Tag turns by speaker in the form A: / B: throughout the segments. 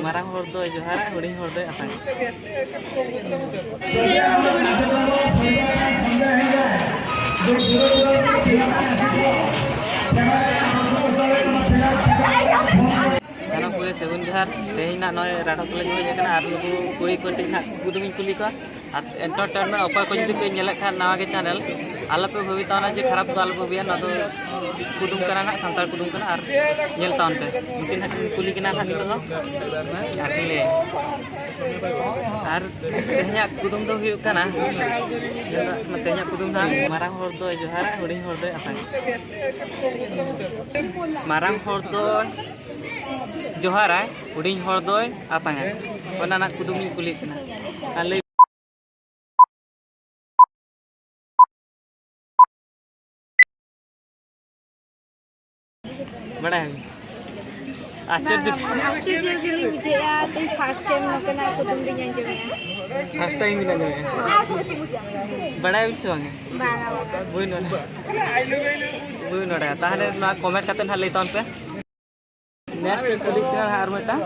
A: marang hor do johara huding hor do atang sana kuy segun johar tehina noy radok le joy kana ar nuku kuri ko tik nak kudumi kuli ko at entertainment opa ko judi ko nyelek khan nawa ge channel alape bhavitana je kharap to alape bian ado kudum kana na santal kudum kana ar nyel taun pe mungkin hak kuli kena khan to akile ar tehnya kudum do huyuk kana tehnya kudum na marang hor do johara huding hor do atang marang hor do johara huding hor do atang ona na kudumi kuli kana ale बड़ा है आश्चर्य
B: गली मुझे यार तो first time नकना को तुम दिन जो है
A: फर्स्ट टाइम मिला जो है बड़ा है बिल्कुल
B: बांगा
A: बुई नोड़ा ताहले ना कमेंट करते ना लेतन पे नेक्स्ट कुलिक ना हार मेटा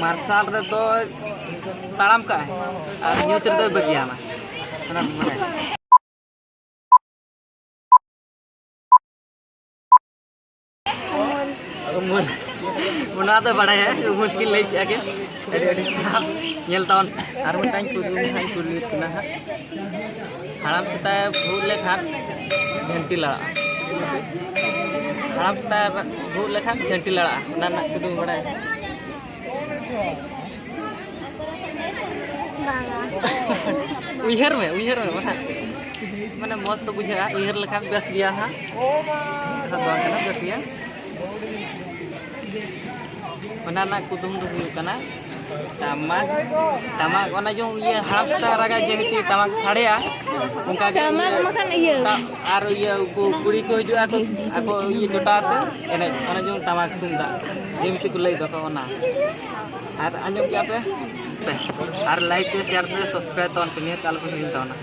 A: मार्शल रे तो ताड़ाम का है और न्यूट्रल तो बगिया ना मुना तो बड़ा है मुश्किल ले आगे नेल ताउन आर मिटाइन कुदुम हाई कुली कना हराम सता भूल लेखान झंटी लड़ा हराम सता भूल लेखान झंटी लड़ा ना ना कुदुम बड़ा है उइहर में बड़ा माने मस्त तो बुझा उइहर लेखान बेस्ट गया था सब बात ना बेस्ट गया mana kudum do huyuk kana tamak ona jong ye harap sta raga jeniti tamak sadea ongka ge
B: tamak makan ieu
A: ar ieu kuri ko hiju ako ieu jotate ene ona jong tamak tunda jeniti ku lay doko ona ar anjong ki ape ar like share subscribe ton piniat kalau pun tahu na